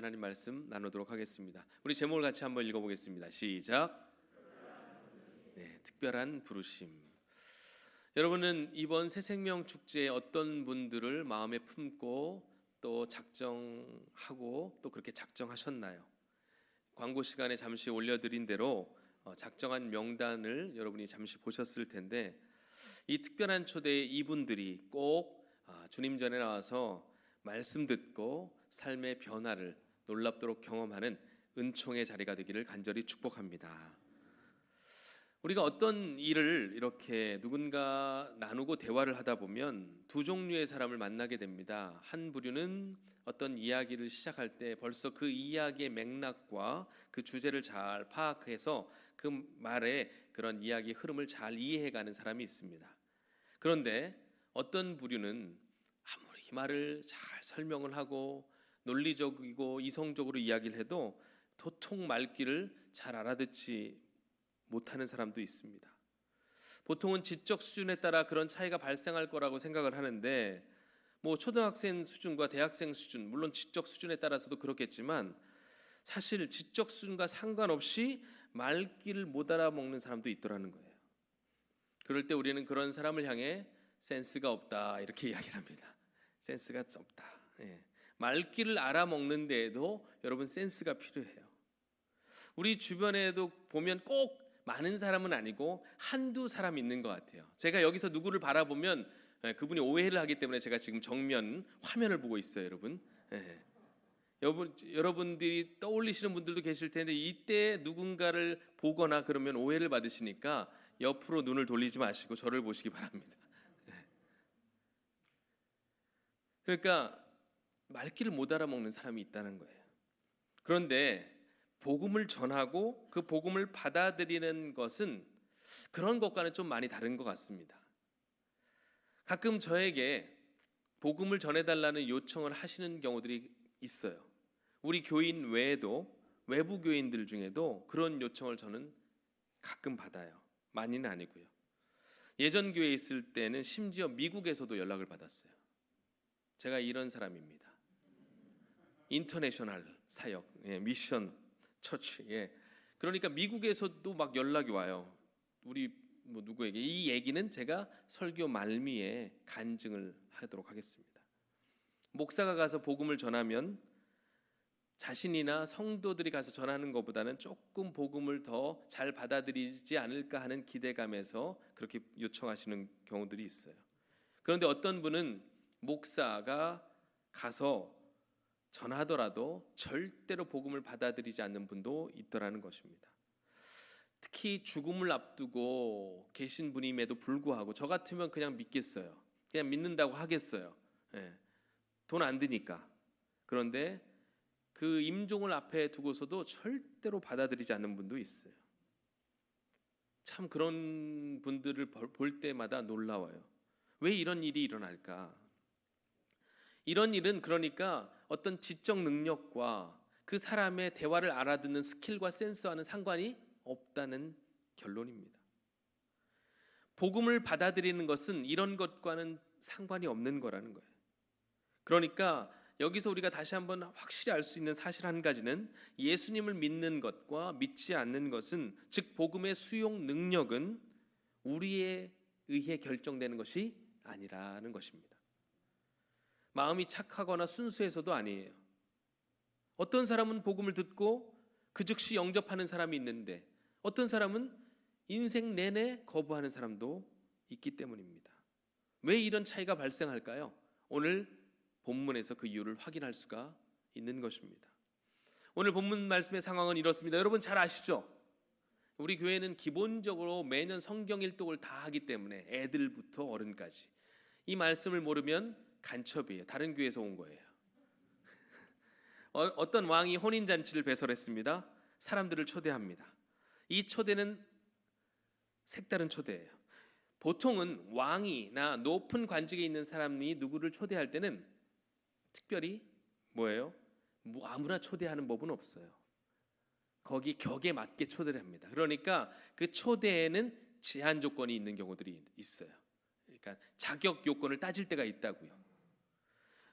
하나님 말씀 나누도록 하겠습니다. 우리 제목을 같이 한번 읽어보겠습니다. 시작. 네, 특별한 부르심. 여러분은 이번 새생명 축제에 어떤 분들을 마음에 품고 또 작정하고 또 그렇게 작정하셨나요? 광고 시간에 잠시 올려드린 대로 작정한 명단을 여러분이 잠시 보셨을 텐데, 이 특별한 초대에 이분들이 꼭 주님 전에 나와서 말씀 듣고 삶의 변화를 놀랍도록 경험하는 은총의 자리가 되기를 간절히 축복합니다. 우리가 어떤 일을 이렇게 누군가 나누고 대화를 하다 보면 두 종류의 사람을 만나게 됩니다. 한 부류는 어떤 이야기를 시작할 때 벌써 그 이야기의 맥락과 그 주제를 잘 파악해서 그 말의 그런 이야기 흐름을 잘 이해해가는 사람이 있습니다. 그런데 어떤 부류는 아무리 말을 잘 설명을 하고 논리적이고 이성적으로 이야기를 해도 도통 말귀를 잘 알아듣지 못하는 사람도 있습니다. 보통은 지적 수준에 따라 그런 차이가 발생할 거라고 생각을 하는데, 초등학생 수준과 대학생 수준, 물론 지적 수준에 따라서도 그렇겠지만 사실 지적 수준과 상관없이 말귀를 못 알아먹는 사람도 있더라는 거예요. 그럴 때 우리는 그런 사람을 향해 센스가 없다 이렇게 이야기를 합니다. 센스가 없다. 말귀를 알아먹는 데에도 여러분 센스가 필요해요. 우리 주변에도 보면 꼭 많은 사람은 아니고 한두 사람 있는 것 같아요. 제가 여기서 누구를 바라보면 그분이 오해를 하기 때문에 제가 지금 정면 화면을 보고 있어요, 여러분. 여러분들이 떠올리시는 분들도 계실 텐데, 이때 누군가를 보거나 그러면 오해를 받으시니까 옆으로 눈을 돌리지 마시고 저를 보시기 바랍니다. 그러니까 말귀를 못 알아먹는 사람이 있다는 거예요. 그런데 복음을 전하고 그 복음을 받아들이는 것은 그런 것과는 좀 많이 다른 것 같습니다. 가끔 저에게 복음을 전해달라는 요청을 하시는 경우들이 있어요. 우리 교인 외에도 외부 교인들 중에도 그런 요청을 저는 가끔 받아요. 많이는 아니고요. 예전 교회에 있을 때는 심지어 미국에서도 연락을 받았어요. 제가 이런 사람입니다. 인터내셔널 사역, 미션 처치. 그러니까 미국에서도 막 연락이 와요. 우리 누구에게 이 얘기는 제가 설교 말미에 간증을 하도록 하겠습니다. 목사가 가서 복음을 전하면 자신이나 성도들이 가서 전하는 것보다는 조금 복음을 더 잘 받아들이지 않을까 하는 기대감에서 그렇게 요청하시는 경우들이 있어요. 그런데 어떤 분은 목사가 가서 전하더라도 절대로 복음을 받아들이지 않는 분도 있더라는 것입니다. 특히 죽음을 앞두고 계신 분임에도 불구하고 저 같으면 그냥 믿겠어요. 그냥 믿는다고 하겠어요. 돈 안 드니까. 그런데 그 임종을 앞에 두고서도 절대로 받아들이지 않는 분도 있어요. 참 그런 분들을 볼 때마다 놀라워요. 왜 이런 일이 일어날까? 이런 일은 그러니까 어떤 지적 능력과 그 사람의 대화를 알아듣는 스킬과 센스와는 상관이 없다는 결론입니다. 복음을 받아들이는 것은 이런 것과는 상관이 없는 거라는 거예요. 그러니까 여기서 우리가 다시 한번 확실히 알 수 있는 사실 한 가지는, 예수님을 믿는 것과 믿지 않는 것은, 즉 복음의 수용 능력은 우리에 의해 결정되는 것이 아니라는 것입니다. 마음이 착하거나 순수해서도 아니에요. 어떤 사람은 복음을 듣고 그 즉시 영접하는 사람이 있는데, 어떤 사람은 인생 내내 거부하는 사람도 있기 때문입니다. 왜 이런 차이가 발생할까요? 오늘 본문에서 그 이유를 확인할 수가 있는 것입니다. 오늘 본문 말씀의 상황은 이렇습니다. 여러분 잘 아시죠? 우리 교회는 기본적으로 매년 성경 일독을 다 하기 때문에 애들부터 어른까지 이 말씀을 모르면 간첩이에요. 다른 교회에서 온 거예요. 어떤 왕이 혼인잔치를 배설했습니다. 사람들을 초대합니다. 이 초대는 색다른 초대예요. 보통은 왕이나 높은 관직에 있는 사람이 누구를 초대할 때는 특별히 뭐예요? 아무나 초대하는 법은 없어요. 거기 격에 맞게 초대를 합니다. 그러니까 그 초대에는 제한 조건이 있는 경우들이 있어요. 그러니까 자격 요건을 따질 때가 있다고요.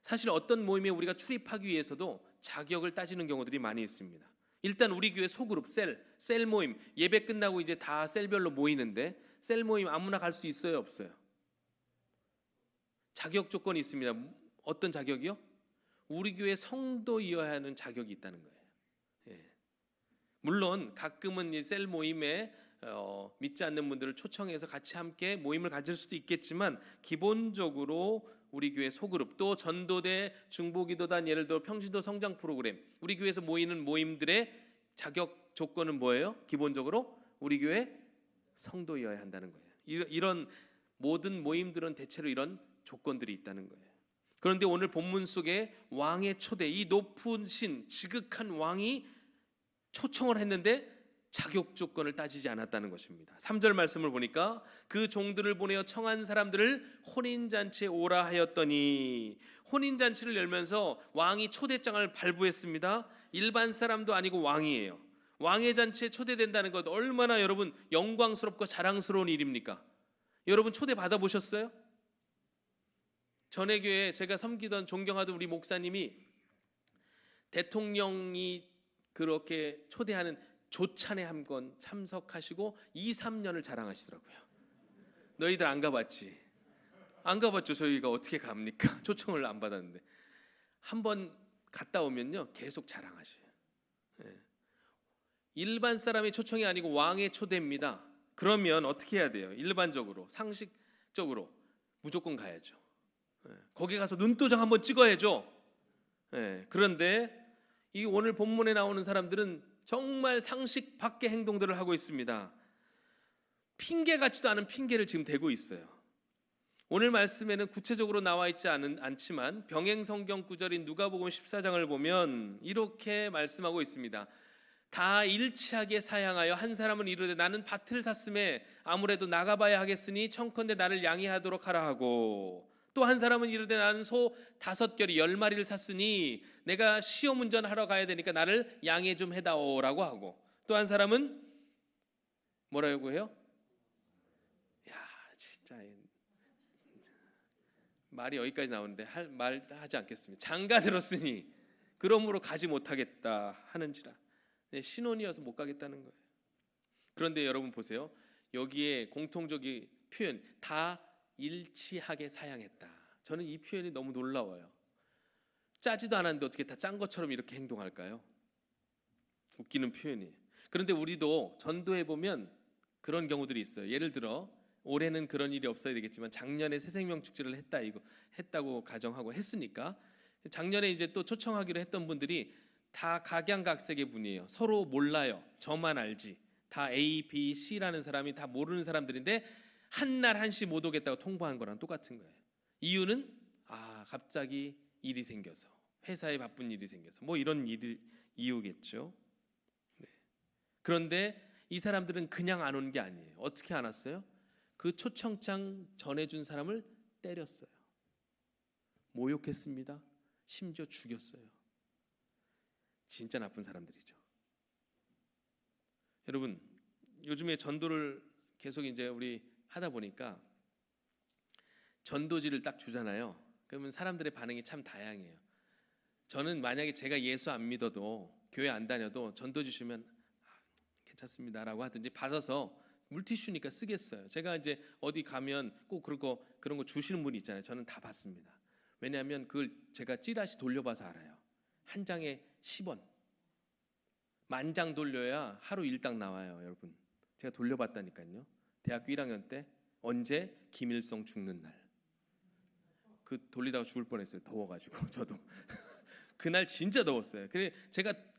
사실 어떤 모임에 우리가 출입하기 위해서도 자격을 따지는 경우들이 많이 있습니다. 일단 우리 교회 소그룹, 셀 모임, 예배 끝나고 이제 다 셀별로 모이는데 셀 모임 아무나 갈 수 있어요, 없어요? 자격 조건이 있습니다. 어떤 자격이요? 우리 교회 성도이어야 하는 자격이 있다는 거예요. 예. 물론 가끔은 이 셀 모임에 믿지 않는 분들을 초청해서 같이 함께 모임을 가질 수도 있겠지만 기본적으로 우리 교회 소그룹, 또 전도대, 중보기도단, 예를 들어 평신도 성장 프로그램, 우리 교회에서 모이는 모임들의 자격 조건은 뭐예요? 기본적으로 우리 교회 성도여야 한다는 거예요. 이런 모든 모임들은 대체로 이런 조건들이 있다는 거예요. 그런데 오늘 본문 속에 왕의 초대, 이 높으신 지극한 왕이 초청을 했는데 자격 조건을 따지지 않았다는 것입니다. 3절 말씀을 보니까 그 종들을 보내어 청한 사람들을 혼인잔치에 오라 하였더니, 혼인잔치를 열면서 왕이 초대장을 발부했습니다. 일반 사람도 아니고 왕이에요. 왕의 잔치에 초대된다는 것 얼마나 여러분 영광스럽고 자랑스러운 일입니까? 여러분 초대 받아보셨어요? 전에 교회에 제가 섬기던 존경하던 우리 목사님이 대통령이 그렇게 초대하는 조찬에 한 번 참석하시고 2, 3년을 자랑하시더라고요. 너희들 안 가봤지? 안 가봤죠. 저희가 어떻게 갑니까? 초청을 안 받았는데. 한 번 갔다 오면요 계속 자랑하셔요. 일반 사람의 초청이 아니고 왕의 초대입니다. 그러면 어떻게 해야 돼요? 일반적으로, 상식적으로 무조건 가야죠. 거기 가서 눈도장 한번 찍어야죠. 그런데 이 오늘 본문에 나오는 사람들은 정말 상식 밖의 행동들을 하고 있습니다. 핑계 같지도 않은 핑계를 지금 대고 있어요. 오늘 말씀에는 구체적으로 나와 있지 않지만 병행 성경 구절인 누가복음 14장을 보면 이렇게 말씀하고 있습니다. 다 일치하게 사양하여 한 사람은 이르되 나는 밭을 샀음에 아무래도 나가봐야 하겠으니 청컨대 나를 양해하도록 하라 하고, 또 한 사람은 이르되 나는 소 5결이 10마리를 샀으니 내가 시험 운전하러 가야 되니까 나를 양해 좀 해다오라고 하고, 또 한 사람은 뭐라고 해요? 야 진짜 말이 여기까지 나오는데 말 하지 않겠습니다. 장가 들었으니 그러므로 가지 못하겠다 하는지라. 신혼이어서 못 가겠다는 거예요. 그런데 여러분 보세요. 여기에 공통적인 표현 다 일치하게 사양했다. 저는 이 표현이 너무 놀라워요. 짜지도 않았는데 어떻게 다 짠 것처럼 이렇게 행동할까요? 웃기는 표현이에요. 그런데 우리도 전도해 보면 그런 경우들이 있어요. 예를 들어 올해는 그런 일이 없어야 되겠지만 작년에 새생명 축제를 했다고 가정하고 했으니까 작년에 이제 또 초청하기로 했던 분들이 다 각양각색의 분이에요. 서로 몰라요. 저만 알지. 다 A, B, C라는 사람이 다 모르는 사람들인데 한날 한시 못 오겠다고 통보한 거랑 똑같은 거예요. 이유는 갑자기 일이 생겨서, 회사에 바쁜 일이 생겨서, 뭐 이런 이유겠죠. 그런데 이 사람들은 그냥 안 온 게 아니에요. 어떻게 안 왔어요? 그 초청장 전해준 사람을 때렸어요. 모욕했습니다. 심지어 죽였어요. 진짜 나쁜 사람들이죠. 여러분, 요즘에 전도를 계속 이제 우리 하다 보니까 전도지를 딱 주잖아요. 그러면 사람들의 반응이 참 다양해요. 저는 만약에 제가 예수 안 믿어도 교회 안 다녀도 전도지 주면 괜찮습니다라고 하든지 받아서 물티슈니까 쓰겠어요. 제가 이제 어디 가면 꼭 그런 거 주시는 분이 있잖아요. 저는 다 받습니다. 왜냐하면 그걸 제가 찌라시 돌려봐서 알아요. 한 장에 10원. 10,000장 돌려야 하루 일당 나와요, 여러분. 제가 돌려봤다니까요. 대학교 1학년 때 언제? 김일성 죽는 날. 그 돌리다가 죽을 뻔했어요. 더워가지고 저도. 그날 진짜 더웠어요.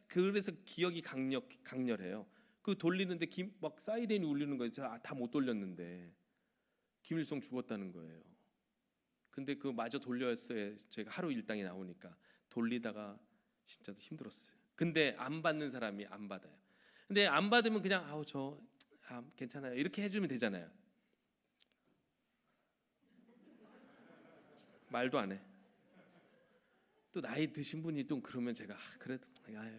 그래서 기억이 강렬해요. 그 돌리는데 막 사이렌이 울리는 거예요. 다 못 돌렸는데 김일성 죽었다는 거예요. 근데 그 마저 돌렸어야 제가 하루 일당이 나오니까 돌리다가 진짜 힘들었어요. 근데 안 받는 사람이 안 받아요. 근데 안 받으면 그냥 괜찮아요 이렇게 해주면 되잖아요. 말도 안 해. 또 나이 드신 분이 좀 그러면 제가 그래도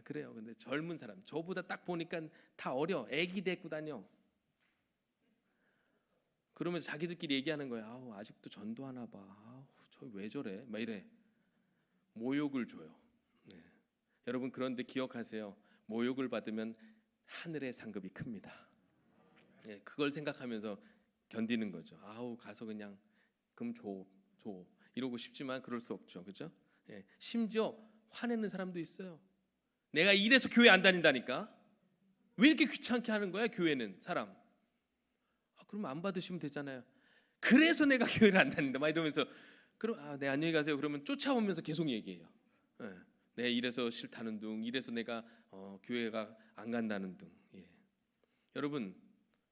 그래요. 근데 젊은 사람 저보다 딱 보니까 다 어려. 애기 데리고 다녀. 그러면서 자기들끼리 얘기하는 거예요. 아직도 전도하나 봐. 저 왜 저래? 막 이래. 모욕을 줘요. 네. 여러분 그런데 기억하세요. 모욕을 받으면 하늘의 상급이 큽니다. 네, 그걸 생각하면서 견디는 거죠. 아우 가서 그냥 금 줘 이러고 싶지만 그럴 수 없죠. 그죠? 네, 심지어 화내는 사람도 있어요. 내가 이래서 교회 안 다닌다니까. 왜 이렇게 귀찮게 하는 거야 교회는 사람. 그러면 안 받으시면 되잖아요. 그래서 내가 교회를 안 다닌다 막 이러면서 그럼 네 안녕히 가세요. 그러면 쫓아오면서 계속 얘기해요. 네, 이래서 싫다는 둥, 이래서 내가 교회가 안 간다는 둥. 예. 여러분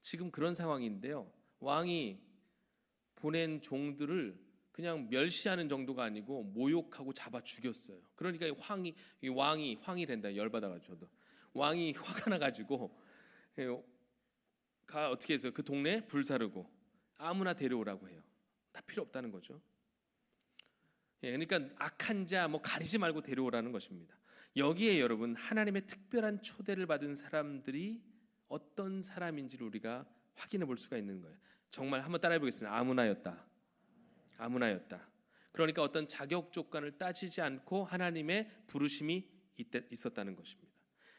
지금 그런 상황인데요. 왕이 보낸 종들을 그냥 멸시하는 정도가 아니고 모욕하고 잡아 죽였어요. 그러니까 왕이 황이된다 열받아가지고 왕이 화가 나가지고 어떻게 해서 그 동네 불사르고 아무나 데려오라고 해요. 다 필요 없다는 거죠. 예, 그러니까 악한 자 가리지 말고 데려오라는 것입니다. 여기에 여러분 하나님의 특별한 초대를 받은 사람들이 어떤 사람인지를 우리가 확인해 볼 수가 있는 거예요. 정말 한번 따라해 보겠습니다. 아무나였다. 그러니까 어떤 자격 조건을 따지지 않고 하나님의 부르심이 있었다는 것입니다.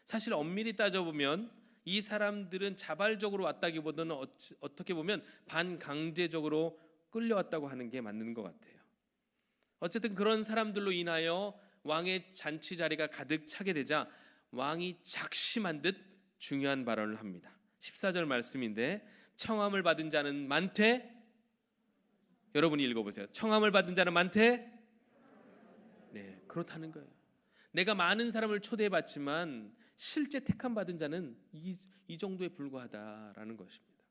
사실 엄밀히 따져보면 이 사람들은 자발적으로 왔다기보다는 어떻게 보면 반강제적으로 끌려왔다고 하는 게 맞는 것 같아요. 어쨌든 그런 사람들로 인하여 왕의 잔치 자리가 가득 차게 되자 왕이 작심한 듯 중요한 발언을 합니다. 14절 말씀인데 청함을 받은 자는 많되, 여러분이 읽어보세요. 청함을 받은 자는 많되, 네, 그렇다는 거예요. 내가 많은 사람을 초대해봤지만 실제 택함 받은 자는 이 정도에 불과하다라는 것입니다.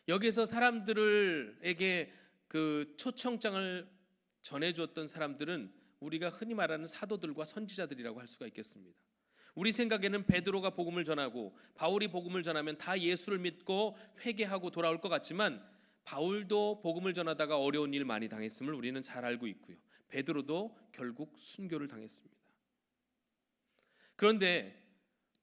여기서 사람들에게 그 초청장을 전해주었던 사람들은 우리가 흔히 말하는 사도들과 선지자들이라고 할 수가 있겠습니다. 우리 생각에는 베드로가 복음을 전하고 바울이 복음을 전하면 다 예수를 믿고 회개하고 돌아올 것 같지만 바울도 복음을 전하다가 어려운 일 많이 당했음을 우리는 잘 알고 있고요. 베드로도 결국 순교를 당했습니다. 그런데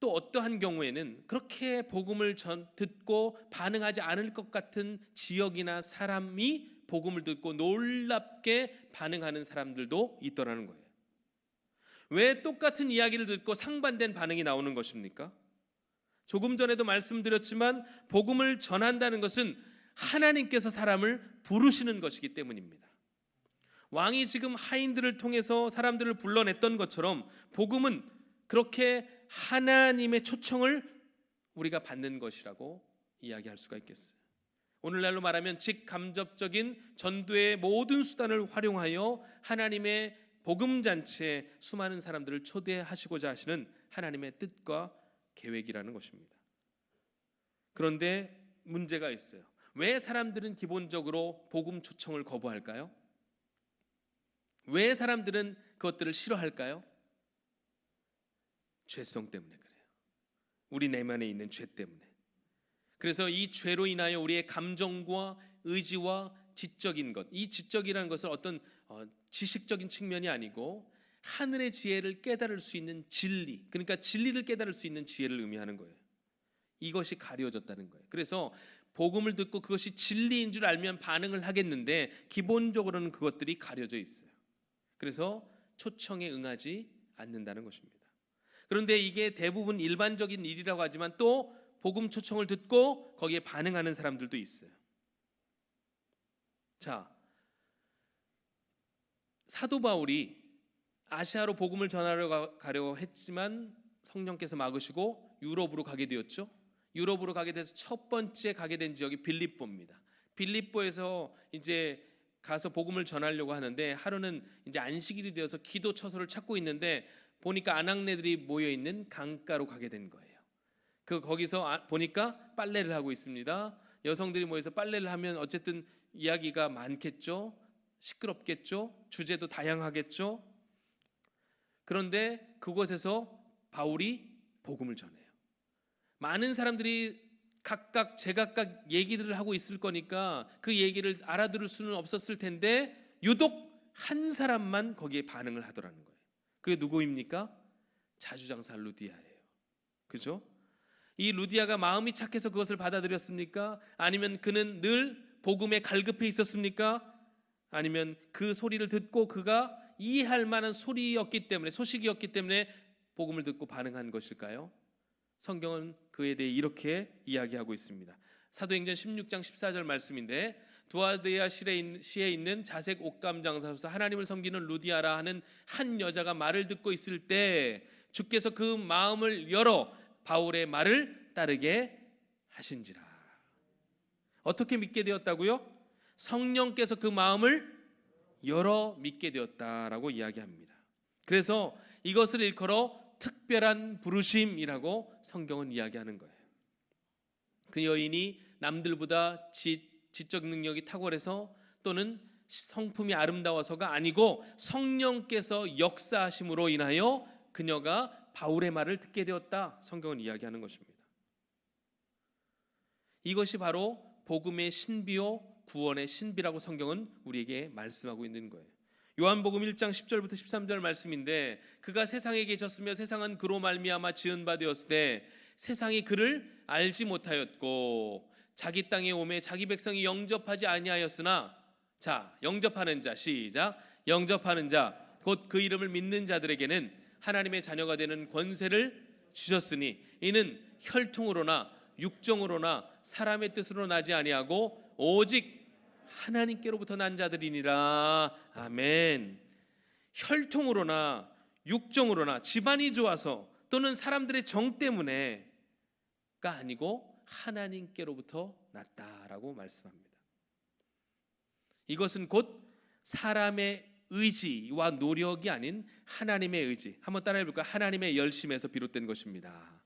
또 어떠한 경우에는 그렇게 복음을 듣고 반응하지 않을 것 같은 지역이나 사람이 복음을 듣고 놀랍게 반응하는 사람들도 있더라는 거예요. 왜 똑같은 이야기를 듣고 상반된 반응이 나오는 것입니까? 조금 전에도 말씀드렸지만 복음을 전한다는 것은 하나님께서 사람을 부르시는 것이기 때문입니다. 왕이 지금 하인들을 통해서 사람들을 불러냈던 것처럼 복음은 그렇게 하나님의 초청을 우리가 받는 것이라고 이야기할 수가 있겠어요. 오늘날로 말하면 직간접적인 전도의 모든 수단을 활용하여 하나님의 복음잔치에 수많은 사람들을 초대하시고자 하시는 하나님의 뜻과 계획이라는 것입니다. 그런데 문제가 있어요. 왜 사람들은 기본적으로 복음 초청을 거부할까요? 왜 사람들은 그것들을 싫어할까요? 죄성 때문에 그래요. 우리 내면에 있는 죄 때문에. 그래서 이 죄로 인하여 우리의 감정과 의지와 지적인 것, 이 지적이라는 것은 어떤 지식적인 측면이 아니고 하늘의 지혜를 깨달을 수 있는 진리, 그러니까 진리를 깨달을 수 있는 지혜를 의미하는 거예요. 이것이 가려졌다는 거예요. 그래서 복음을 듣고 그것이 진리인 줄 알면 반응을 하겠는데 기본적으로는 그것들이 가려져 있어요. 그래서 초청에 응하지 않는다는 것입니다. 그런데 이게 대부분 일반적인 일이라고 하지만 또 복음 초청을 듣고 거기에 반응하는 사람들도 있어요. 자, 사도 바울이 아시아로 복음을 전하러 가려고 했지만 성령께서 막으시고 유럽으로 가게 되었죠. 유럽으로 가게 돼서 첫 번째 가게 된 지역이 빌립보입니다. 빌립보에서 이제 가서 복음을 전하려고 하는데 하루는 이제 안식일이 되어서 기도 처소를 찾고 있는데 보니까 아낙네들이 모여 있는 강가로 가게 된 거예요. 거기서 보니까 빨래를 하고 있습니다. 여성들이 모여서 빨래를 하면 어쨌든 이야기가 많겠죠. 시끄럽겠죠. 주제도 다양하겠죠. 그런데 그곳에서 바울이 복음을 전해요. 많은 사람들이 각각 제각각 얘기들을 하고 있을 거니까 그 얘기를 알아들을 수는 없었을 텐데 유독 한 사람만 거기에 반응을 하더라는 거예요. 그게 누구입니까? 자주장사 루디아예요. 그죠? 이 루디아가 마음이 착해서 그것을 받아들였습니까? 아니면 그는 늘 복음에 갈급해 있었습니까? 아니면 그 소리를 듣고 그가 이해할 만한 소리였기 때문에, 소식이었기 때문에 복음을 듣고 반응한 것일까요? 성경은 그에 대해 이렇게 이야기하고 있습니다. 사도행전 16장 14절 말씀인데, 두아드야 시에 있는 자색 옷감 장사로서 하나님을 섬기는 루디아라 하는 한 여자가 말을 듣고 있을 때 주께서 그 마음을 열어 바울의 말을 따르게 하신지라. 어떻게 믿게 되었다고요? 성령께서 그 마음을 열어 믿게 되었다라고 이야기합니다. 그래서 이것을 일컬어 특별한 부르심이라고 성경은 이야기하는 거예요. 그 여인이 남들보다 지적 능력이 탁월해서 또는 성품이 아름다워서가 아니고 성령께서 역사하심으로 인하여 그녀가 바울의 말을 듣게 되었다, 성경은 이야기하는 것입니다. 이것이 바로 복음의 신비요 구원의 신비라고 성경은 우리에게 말씀하고 있는 거예요. 요한복음 1장 10절부터 13절 말씀인데, 그가 세상에 계셨으며 세상은 그로 말미암아 지은 바 되었으되 세상이 그를 알지 못하였고 자기 땅에 오매 자기 백성이 영접하지 아니하였으나, 자, 영접하는 자, 시작, 영접하는 자 곧 그 이름을 믿는 자들에게는 하나님의 자녀가 되는 권세를 주셨으니 이는 혈통으로나 육정으로나 사람의 뜻으로 나지 아니하고 오직 하나님께로부터 난 자들이니라. 아멘. 혈통으로나 육정으로나 집안이 좋아서 또는 사람들의 정 때문에가 아니고 하나님께로부터 났다라고 말씀합니다. 이것은 곧 사람의 의지와 노력이 아닌 하나님의 의지, 한번 따라해 볼까요? 하나님의 열심에서 비롯된 것입니다.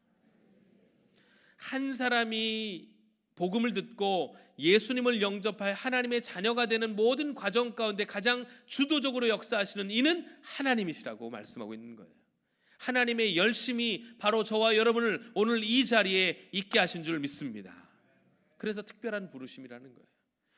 한 사람이 복음을 듣고 예수님을 영접할 하나님의 자녀가 되는 모든 과정 가운데 가장 주도적으로 역사하시는 이는 하나님이시라고 말씀하고 있는 거예요. 하나님의 열심이 바로 저와 여러분을 오늘 이 자리에 있게 하신 줄 믿습니다. 그래서 특별한 부르심이라는 거예요.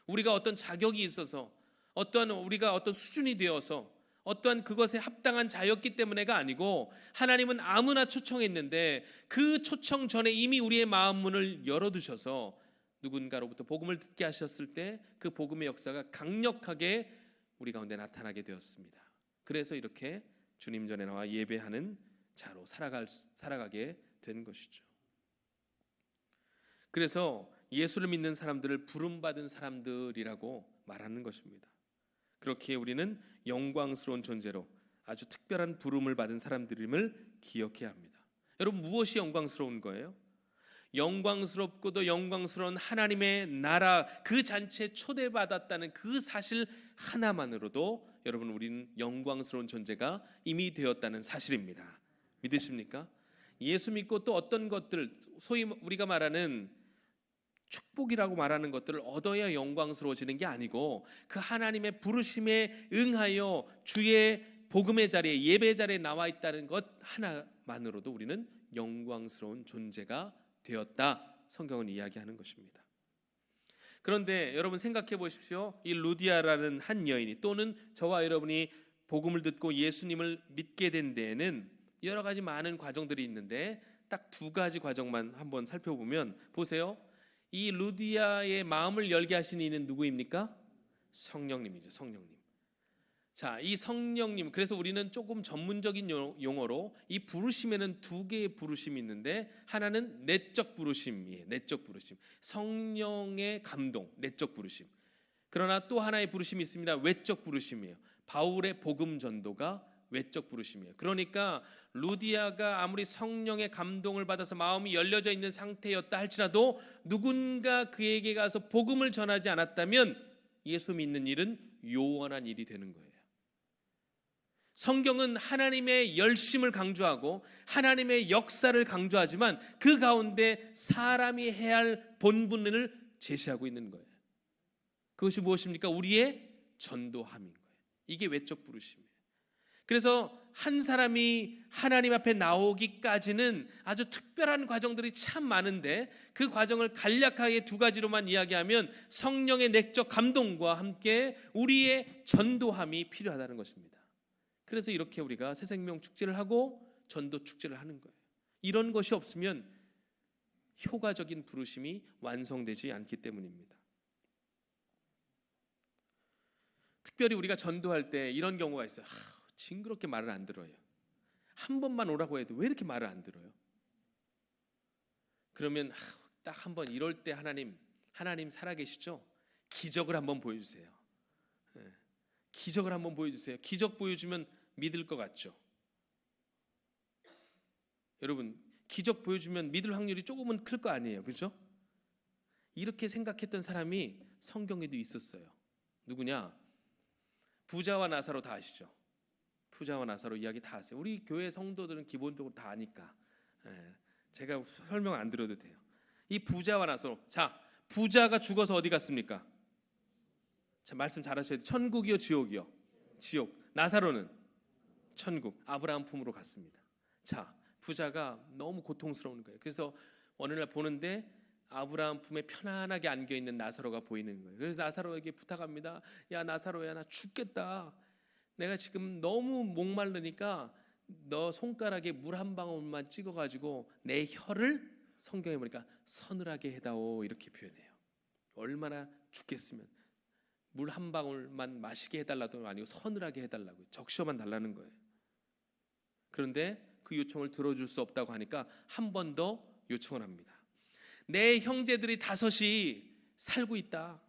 우리가 어떤 자격이 있어서, 우리가 어떤 수준이 되어서 어떠한 그것에 합당한 자였기 때문에가 아니고, 하나님은 아무나 초청했는데 그 초청 전에 이미 우리의 마음 문을 열어두셔서 누군가로부터 복음을 듣게 하셨을 때 그 복음의 역사가 강력하게 우리 가운데 나타나게 되었습니다. 그래서 이렇게 주님 전에 나와 예배하는 자로 살아가게 된 것이죠. 그래서 예수를 믿는 사람들을 부름받은 사람들이라고 말하는 것입니다. 그렇기에 우리는 영광스러운 존재로 아주 특별한 부름을 받은 사람들임을 기억해야 합니다. 여러분, 무엇이 영광스러운 거예요? 영광스럽고도 영광스러운 하나님의 나라 그 잔치에 초대받았다는 그 사실 하나만으로도 여러분, 우리는 영광스러운 존재가 이미 되었다는 사실입니다. 믿으십니까? 예수 믿고 또 어떤 것들, 소위 우리가 말하는 축복이라고 말하는 것들을 얻어야 영광스러워지는 게 아니고, 그 하나님의 부르심에 응하여 주의 복음의 자리에, 예배 자리에 나와 있다는 것 하나만으로도 우리는 영광스러운 존재가 되었다, 성경은 이야기하는 것입니다. 그런데 여러분 생각해 보십시오. 이 루디아라는 한 여인이, 또는 저와 여러분이 복음을 듣고 예수님을 믿게 된 데에는 여러 가지 많은 과정들이 있는데 딱 두 가지 과정만 한번 살펴보면, 보세요. 이 루디아의 마음을 열게 하신 이는 누구입니까? 성령님이죠. 성령님. 자, 이 성령님, 그래서 우리는 조금 전문적인 용어로 이 부르심에는 두 개의 부르심이 있는데, 하나는 내적 부르심이에요. 내적 부르심, 성령의 감동, 내적 부르심. 그러나 또 하나의 부르심이 있습니다. 외적 부르심이에요. 바울의 복음 전도가 외적 부르심이에요. 그러니까 루디아가 아무리 성령의 감동을 받아서 마음이 열려져 있는 상태였다 할지라도 누군가 그에게 가서 복음을 전하지 않았다면 예수 믿는 일은 요원한 일이 되는 거예요. 성경은 하나님의 열심을 강조하고 하나님의 역사를 강조하지만 그 가운데 사람이 해야 할 본분을 제시하고 있는 거예요. 그것이 무엇입니까? 우리의 전도함인 거예요. 이게 외적 부르심이에요. 그래서 한 사람이 하나님 앞에 나오기까지는 아주 특별한 과정들이 참 많은데, 그 과정을 간략하게 두 가지로만 이야기하면 성령의 내적 감동과 함께 우리의 전도함이 필요하다는 것입니다. 그래서 이렇게 우리가 새생명 축제를 하고 전도 축제를 하는 거예요. 이런 것이 없으면 효과적인 부르심이 완성되지 않기 때문입니다. 특별히 우리가 전도할 때 이런 경우가 있어요. 징그럽게 말을 안 들어요. 한 번만 오라고 해도 왜 이렇게 말을 안 들어요? 그러면 딱 한 번 이럴 때 하나님 살아계시죠? 기적을 한번 보여주세요. 기적을 한번 보여주세요. 기적 보여주면 믿을 것 같죠? 여러분, 기적 보여주면 믿을 확률이 조금은 클 거 아니에요, 그렇죠? 이렇게 생각했던 사람이 성경에도 있었어요. 누구냐? 부자와 나사로 다 아시죠? 부자와 나사로 이야기 다 아세요. 우리 교회 성도들은 기본적으로 다 아니까 제가 설명 안 드려도 돼요. 이 부자와 나사로, 자, 부자가 죽어서 어디 갔습니까? 자, 말씀 잘하셔야 돼요. 천국이요, 지옥이요? 지옥. 나사로는 천국, 아브라함 품으로 갔습니다. 자, 부자가 너무 고통스러운 거예요. 그래서 어느 날 보는데 아브라함 품에 편안하게 안겨 있는 나사로가 보이는 거예요. 그래서 나사로에게 부탁합니다. 야, 나사로야, 나 죽겠다. 내가 지금 너무 목마르니까 너 손가락에 물 한 방울만 찍어가지고 내 혀를, 성경에 보니까 서늘하게 해다오, 이렇게 표현해요. 얼마나 죽겠으면 물 한 방울만 마시게 해달라도 아니고 서늘하게 해달라고, 적셔만 달라는 거예요. 그런데 그 요청을 들어줄 수 없다고 하니까 한 번 더 요청을 합니다. 내 형제들이 5이 살고 있다.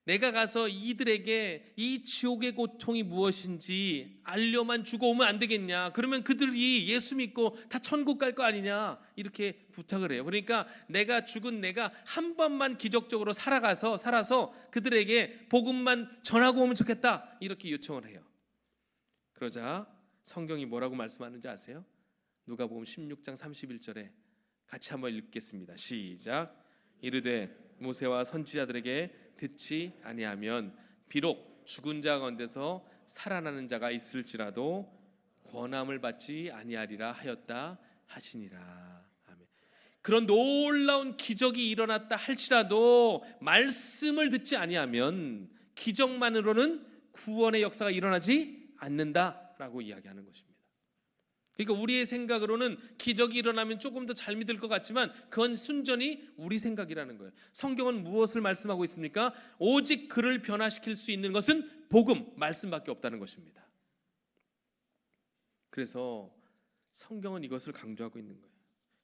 내가 가서 이들에게 이 지옥의 고통이 무엇인지 알려만 주고 오면 안 되겠냐? 그러면 그들이 예수 믿고 다 천국 갈 거 아니냐? 이렇게 부탁을 해요. 그러니까 죽은 내가 한 번만 기적적으로 살아서 그들에게 복음만 전하고 오면 좋겠다, 이렇게 요청을 해요. 그러자 성경이 뭐라고 말씀하는지 아세요? 누가복음 16장 31절에 같이 한번 읽겠습니다. 시작. 이르되 모세와 선지자들에게 듣지 아니하면 비록 죽은 자 가운데서 살아나는 자가 있을지라도 권함을 받지 아니하리라 하였다 하시니라. 아멘. 그런 놀라운 기적이 일어났다 할지라도 말씀을 듣지 아니하면 기적만으로는 구원의 역사가 일어나지 않는다라고 이야기하는 것입니다. 그러니까 우리의 생각으로는 기적이 일어나면 조금 더 잘 믿을 것 같지만 그건 순전히 우리 생각이라는 거예요. 성경은 무엇을 말씀하고 있습니까? 오직 그를 변화시킬 수 있는 것은 복음, 말씀밖에 없다는 것입니다. 그래서 성경은 이것을 강조하고 있는 거예요.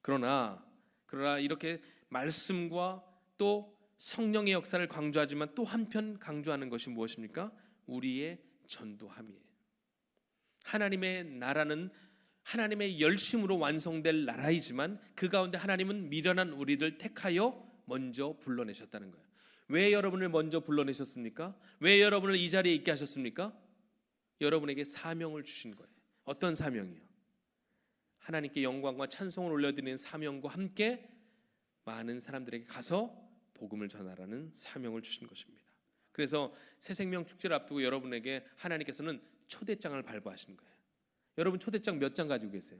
그러나 이렇게 말씀과 또 성령의 역사를 강조하지만 또 한편 강조하는 것이 무엇입니까? 우리의 전도함이에요. 하나님의 나라는 하나님의 열심으로 완성될 나라이지만 그 가운데 하나님은 미련한 우리를 택하여 먼저 불러내셨다는 거예요. 왜 여러분을 먼저 불러내셨습니까? 왜 여러분을 이 자리에 있게 하셨습니까? 여러분에게 사명을 주신 거예요. 어떤 사명이요? 하나님께 영광과 찬송을 올려드리는 사명과 함께 많은 사람들에게 가서 복음을 전하라는 사명을 주신 것입니다. 그래서 새생명 축제를 앞두고 여러분에게 하나님께서는 초대장을 발부하신 거예요. 여러분 초대장 몇 장 가지고 계세요?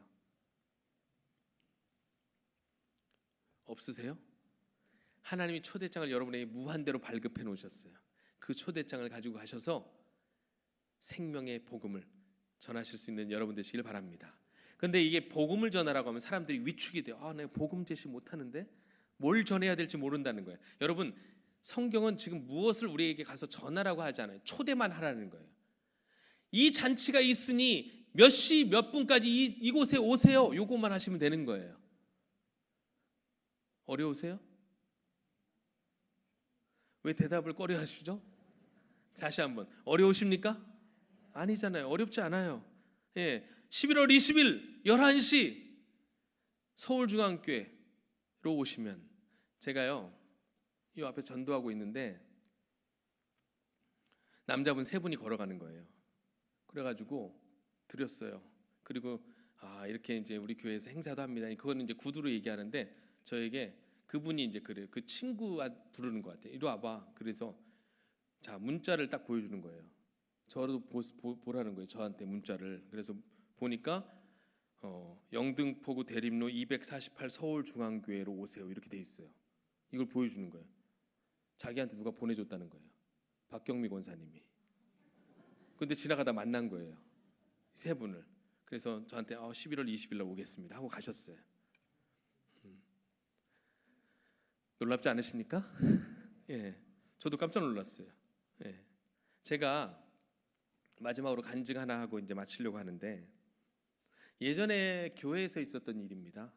없으세요? 하나님이 초대장을 여러분에게 무한대로 발급해 놓으셨어요. 그 초대장을 가지고 가셔서 생명의 복음을 전하실 수 있는 여러분 되시길 바랍니다. 그런데 이게 복음을 전하라고 하면 사람들이 위축이 돼요. 내가 복음 제시 못하는데 뭘 전해야 될지 모른다는 거예요. 여러분, 성경은 지금 무엇을 우리에게 가서 전하라고 하지 않아요. 초대만 하라는 거예요. 이 잔치가 있으니 몇 시 몇 분까지 이곳에 오세요. 요것만 하시면 되는 거예요. 어려우세요? 왜 대답을 꺼려 하시죠? 다시 한번, 어려우십니까? 아니잖아요. 어렵지 않아요. 11월 20일 11시 서울중앙교회로 오시면, 제가요 이 앞에 전도하고 있는데 남자분 3분이 걸어가는 거예요. 그래가지고 드렸어요. 그리고 이렇게 이제 우리 교회에서 행사도 합니다. 그거는 이제 구두로 얘기하는데 저에게 그분이 이제 그래요. 그 친구 부르는 것 같아요. 이리 와봐. 그래서 자, 문자를 딱 보여주는 거예요. 저도 보라는 거예요. 저한테 문자를. 그래서 보니까 영등포구 대림로 248 서울중앙교회로 오세요. 이렇게 돼 있어요. 이걸 보여주는 거예요. 자기한테 누가 보내줬다는 거예요. 박경미 권사님이. 근데 지나가다 만난 거예요. 3분을. 그래서 저한테 11월 20일 날 오겠습니다 하고 가셨어요. 놀랍지 않으십니까? 저도 깜짝 놀랐어요. 제가 마지막으로 간증 하나 하고 이제 마치려고 하는데, 예전에 교회에서 있었던 일입니다.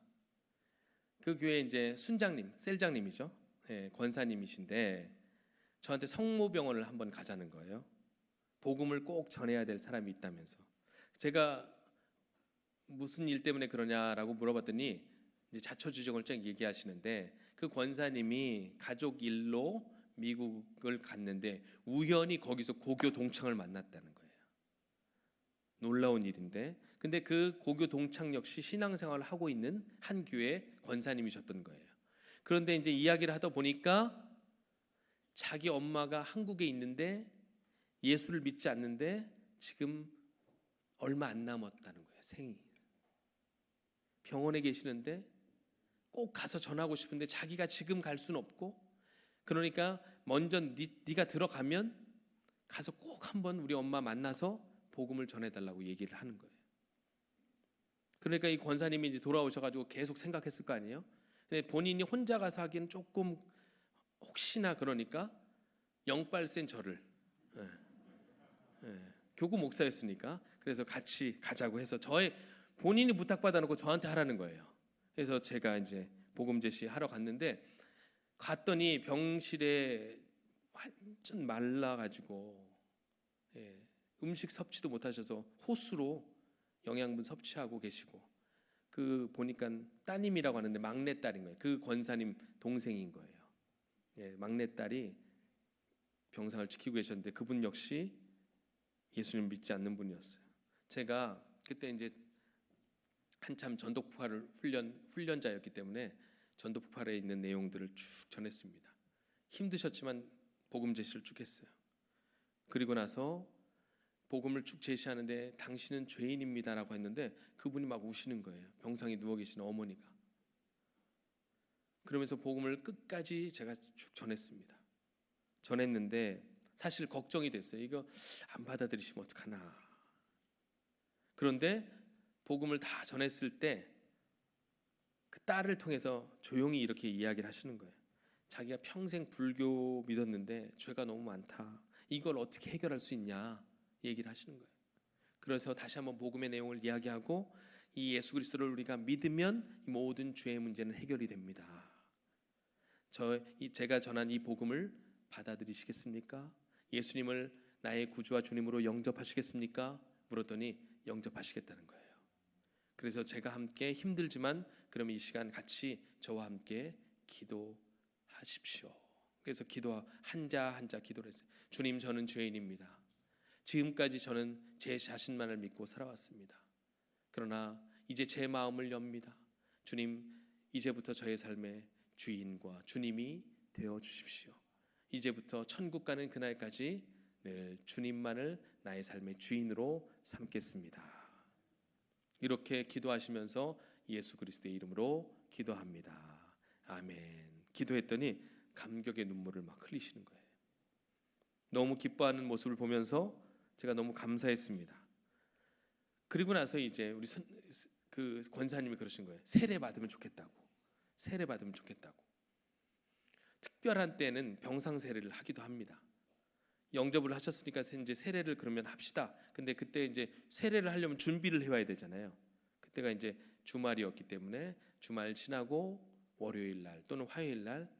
그 교회 이제 순장님, 셀장님이죠. 예, 권사님이신데 저한테 성모병원을 한번 가자는 거예요. 복음을 꼭 전해야 될 사람이 있다면서. 제가 무슨 일 때문에 그러냐라고 물어봤더니 이제 자초지종을 쫙 얘기하시는데, 그 권사님이 가족 일로 미국을 갔는데 우연히 거기서 고교 동창을 만났다는 거예요. 놀라운 일인데, 근데 그 고교 동창 역시 신앙생활을 하고 있는 한 교회 권사님이셨던 거예요. 그런데 이제 이야기를 하다 보니까 자기 엄마가 한국에 있는데 예수를 믿지 않는데 지금 얼마 안 남았다는 거예요. 생이. 병원에 계시는데 꼭 가서 전하고 싶은데 자기가 지금 갈 수는 없고, 그러니까 먼저 네가 들어가면 가서 꼭 한번 우리 엄마 만나서 복음을 전해달라고 얘기를 하는 거예요. 그러니까 이 권사님이 이제 돌아오셔가지고 계속 생각했을 거 아니에요. 근데 본인이 혼자 가서 하기엔 조금 혹시나 그러니까 영빨센 저를, 예, 교구 목사였으니까 그래서 같이 가자고 해서 본인이 부탁받아 놓고 저한테 하라는 거예요. 그래서 제가 이제 복음 제시하러 갔는데, 갔더니 병실에 완전 말라가지고, 예, 음식 섭취도 못하셔서 호수로 영양분 섭취하고 계시고, 그 보니까 따님이라고 하는데 막내딸인 거예요. 그 권사님 동생인 거예요. 예, 막내딸이 병상을 지키고 계셨는데 그분 역시 예수님 믿지 않는 분이었어요. 제가 그때 이제 한참 전도폭발을 훈련자였기 때문에 전도폭발에 있는 내용들을 쭉 전했습니다. 힘드셨지만 복음 제시를 쭉 했어요. 그리고 나서 복음을 쭉 제시하는데 당신은 죄인입니다라고 했는데 그분이 막 우시는 거예요. 병상에 누워 계신 어머니가. 그러면서 복음을 끝까지 제가 쭉 전했습니다. 전했는데 사실 걱정이 됐어요. 이거 안 받아들이시면 어떡하나. 그런데 복음을 다 전했을 때 그 딸을 통해서 조용히 이렇게 이야기를 하시는 거예요. 자기가 평생 불교 믿었는데 죄가 너무 많다. 이걸 어떻게 해결할 수 있냐 얘기를 하시는 거예요. 그래서 다시 한번 복음의 내용을 이야기하고, 이 예수 그리스도를 우리가 믿으면 모든 죄의 문제는 해결이 됩니다. 제가 전한 이 복음을 받아들이시겠습니까? 예수님을 나의 구주와 주님으로 영접하시겠습니까? 물었더니 영접하시겠다는 거예요. 그래서 제가 함께 힘들지만 그럼 이 시간 같이 저와 함께 기도하십시오. 그래서 한자 한자 기도를 했어요. 주님, 저는 죄인입니다. 지금까지 저는 제 자신만을 믿고 살아왔습니다. 그러나 이제 제 마음을 엽니다. 주님, 이제부터 저의 삶의 주인과 주님이 되어 주십시오. 이제부터 천국 가는 그날까지 늘 주님만을 나의 삶의 주인으로 삼겠습니다. 이렇게 기도하시면서 예수 그리스도의 이름으로 기도합니다. 아멘. 기도했더니 감격의 눈물을 막 흘리시는 거예요. 너무 기뻐하는 모습을 보면서 제가 너무 감사했습니다. 그리고 나서 이제 우리 그 권사님이 그러신 거예요. 세례 받으면 좋겠다고. 세례 받으면 좋겠다고. 특별한 때는 병상 세례를 하기도 합니다. 영접을 하셨으니까 이제 세례를 그러면 합시다. 근데 그때 이제 세례를 하려면 준비를 해와야 되잖아요. 그때가 이제 주말이었기 때문에 주말 지나고 월요일 날 또는 화요일 날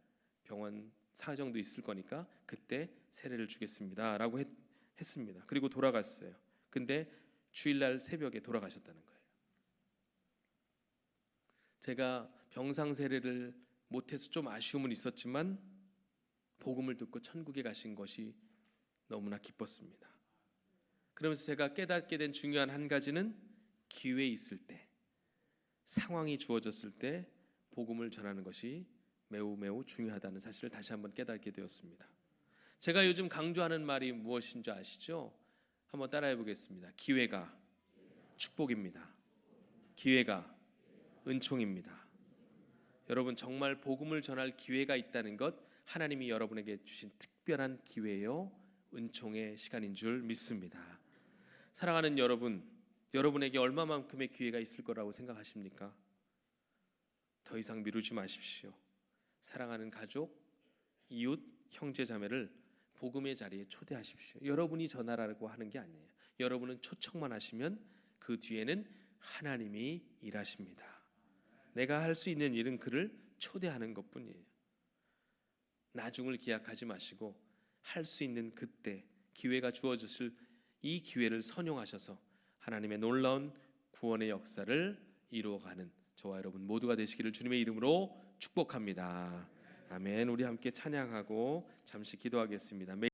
병원 사정도 있을 거니까 그때 세례를 주겠습니다라고 했습니다. 그리고 돌아갔어요. 근데 주일날 새벽에 돌아가셨다는 거예요. 제가 병상 세례를 못해서 좀 아쉬움은 있었지만 복음을 듣고 천국에 가신 것이 너무나 기뻤습니다. 그러면서 제가 깨닫게 된 중요한 한 가지는 기회 있을 때, 상황이 주어졌을 때 복음을 전하는 것이 매우 매우 중요하다는 사실을 다시 한번 깨닫게 되었습니다. 제가 요즘 강조하는 말이 무엇인 줄 아시죠? 한번 따라해 보겠습니다. 기회가 축복입니다. 기회가 은총입니다. 여러분, 정말 복음을 전할 기회가 있다는 것, 하나님이 여러분에게 주신 특별한 기회요, 은총의 시간인 줄 믿습니다. 사랑하는 여러분, 여러분에게 얼마만큼의 기회가 있을 거라고 생각하십니까? 더 이상 미루지 마십시오. 사랑하는 가족, 이웃, 형제 자매를 복음의 자리에 초대하십시오. 여러분이 전하라고 하는 게 아니에요. 여러분은 초청만 하시면 그 뒤에는 하나님이 일하십니다. 내가 할 수 있는 일은 그를 초대하는 것뿐이에요. 나중을 기약하지 마시고 할 수 있는 그때 기회가 주어졌을 이 기회를 선용하셔서 하나님의 놀라운 구원의 역사를 이루어가는 저와 여러분 모두가 되시기를 주님의 이름으로 축복합니다. 아멘. 우리 함께 찬양하고 잠시 기도하겠습니다.